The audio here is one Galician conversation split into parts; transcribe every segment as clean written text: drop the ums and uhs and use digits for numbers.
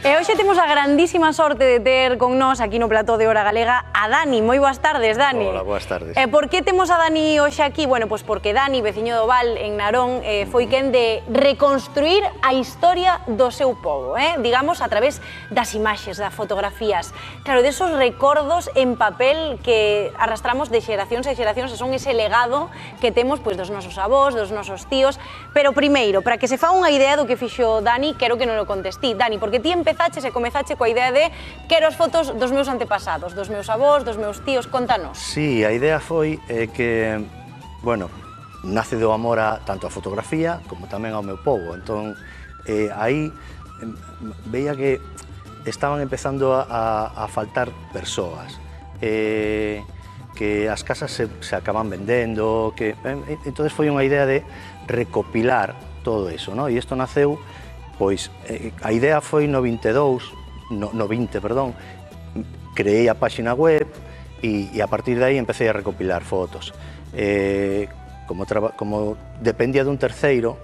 E hoxe temos a grandísima sorte de ter con nós aquí no plató de Hora Galega a Dani. Moi boas tardes, Dani. Hola, boas tardes. E por que temos a Dani hoxe aquí? Bueno, pois porque Dani, veciño do Val, en Narón, foi quen de reconstruir a historia do seu pobo, digamos, a través das imaxes, das fotografías. Claro, desos recordos en papel que arrastramos de xeracións e xeracións, e son ese legado que temos pois dos nosos avós, dos nosos tíos. Pero primeiro, para que se fa unha idea do que fixo Dani, quero que non lo contes ti. Dani, porque ti empezaches e comezache coa idea de quero as fotos dos meus antepasados, dos meus avós, dos meus tíos, contanos. Sí, a idea foi que, bueno, nace do amor tanto a fotografía como tamén ao meu pobo. Entón, aí veía que estaban empezando a faltar persoas, que as casas se acaban vendendo, entonces foi unha idea de recopilar todo eso, ¿no? E isto naceu, pois, a idea foi no 20, perdón, creei a páxina web e a partir de aí empecé a recopilar fotos. Como dependía dun terceiro,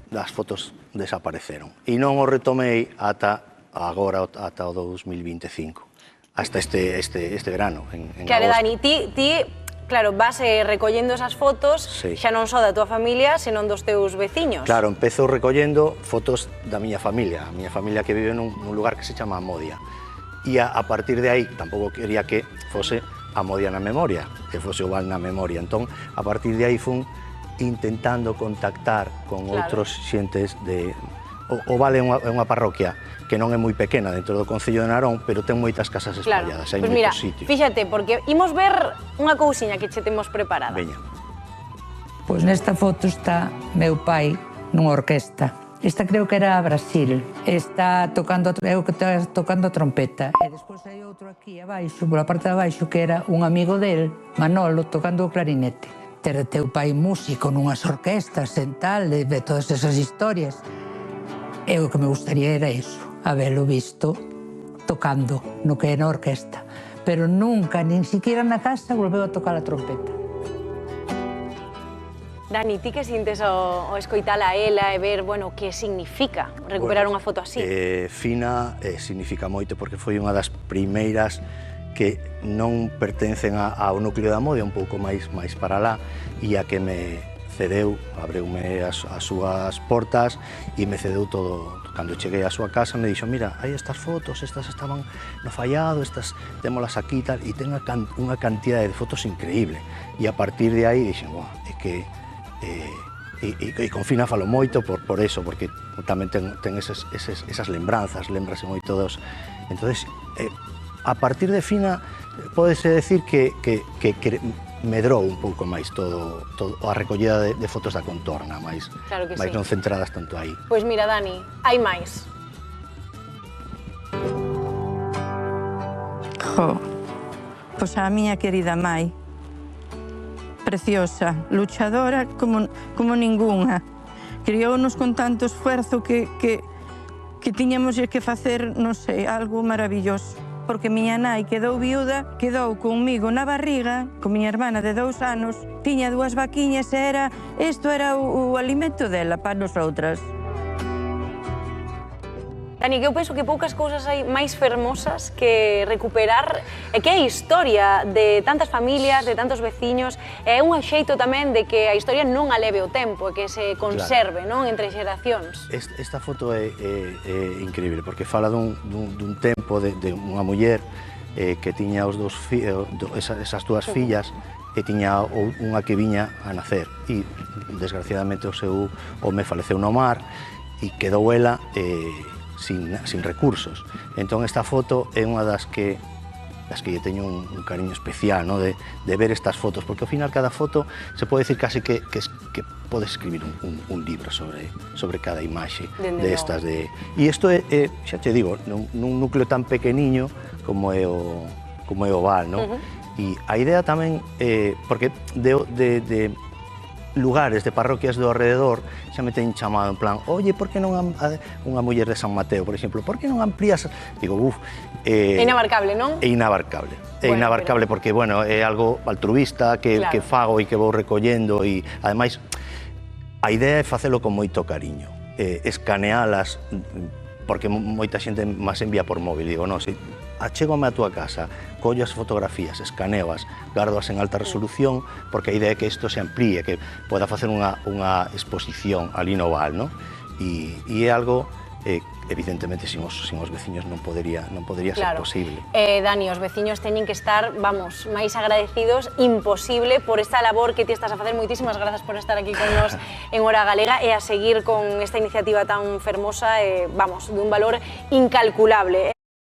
as fotos desapareceron e non o retomei ata agora, ata o 2025, hasta este verano, en claro, agosto. Dani, ti claro, vas recollendo esas fotos, sí, xa non só da tua familia, senón dos teus veciños. Claro, empezo recollendo fotos da miña familia, que vive nun lugar que se chama Amodia. E a partir de aí, tampouco quería que fose Amodia na memoria, que fose o Val na memoria. Entón, a partir de aí fun intentando contactar con outros xentes de... O Val é unha parroquia que non é moi pequena dentro do Concello de Narón, pero ten moitas casas espalladas, hai moitos sitios. Fíxate, porque imos ver unha cousiña que che temos preparada. Veña. Pois nesta foto está meu pai nunha orquesta. Esta creo que era Brasil. Está tocando a trompeta. E despois hai outro aquí abaixo, pola parte de abaixo, que era un amigo del, Manolo, tocando o clarinete. Ter de teu pai músico nunhas orquestas, en tal, de todas esas historias. E o que me gustaría era iso, habelo visto tocando no que é na orquesta. Pero nunca, nin siquiera na casa, volveu a tocar a trompeta. Dani, ti que sintes o escoitala a ela e ver, bueno, que significa recuperar unha foto así? Fina significa moito, porque foi unha das primeiras que non pertencen ao núcleo da Amodia, un pouco máis para lá, e a que me cedeu, abreume as súas portas e me cedeu todo. Cando cheguei á súa casa me dixo, mira, hai estas fotos, estas estaban no fallado, estas témolas aquí e tal, e ten unha cantidade de fotos increíble. E a partir de aí dixen, é que... E con Fina falo moito por eso, porque tamén ten esas lembranzas, lembrase moito dos... Entonces, a partir de Fina, pódese decir que medrou un pouco máis todo a recollida de fotos da contorna, máis non centradas tanto aí. Pois mira, Dani, hai máis. Pois a miña querida mai, preciosa, luchadora como ningunha. Criounos con tanto esfuerzo que tiñamos que facer, non sei, algo maravilloso. Porque miña nai quedou viuda, quedou conmigo na barriga, con miña hermana de 2 anos, tiña 2 vaquiñas e isto era o alimento dela para nosotras. Dani, que eu penso que poucas cousas hai máis fermosas que recuperar e que é a historia de tantas familias, de tantos veciños, e é un xeito tamén de que a historia non aleve o tempo e que se conserve, non, entre xeracións. Esta foto é increíble, porque fala dun tempo de unha muller que tiña esas 2 fillas e tiña unha que viña a nacer e desgraciadamente o seu home faleceu no mar e quedou ela sin recursos. Entón esta foto é unha das que lle teño un cariño especial, ¿no? de ver estas fotos, porque ao final cada foto se pode decir casi que podes escribir un libro sobre cada imaxe destas. E isto é, xa te digo, nun núcleo tan pequeniño como é o Val, ¿no? E a idea tamén, porque de lugares, de parroquias do alrededor, xa me ten chamado en plan, oye, por que non unha muller de San Mateo, por exemplo, por que non amplías? Digo, é inabarcable, non? É inabarcable. É inabarcable porque, bueno, é algo altruista que fago e que vou recollendo e, ademais, a idea é facelo con moito cariño, escanealas porque moita xente máis envía por móvil. Digo, non, se achégome a túa casa, collo as fotografías, escaneoas, gardoas en alta resolución, porque a idea é que isto se amplíe, que poda facer unha exposición ali no val, non? E é algo evidentemente sin os veciños non podería ser posible. Dani, os veciños teñen que estar, vamos, máis agradecidos, imposible, por esta labor que ti estás a facer. Moitísimas grazas por estar aquí con nos en Hora Galega e a seguir con esta iniciativa tan fermosa, vamos, dun valor incalculable.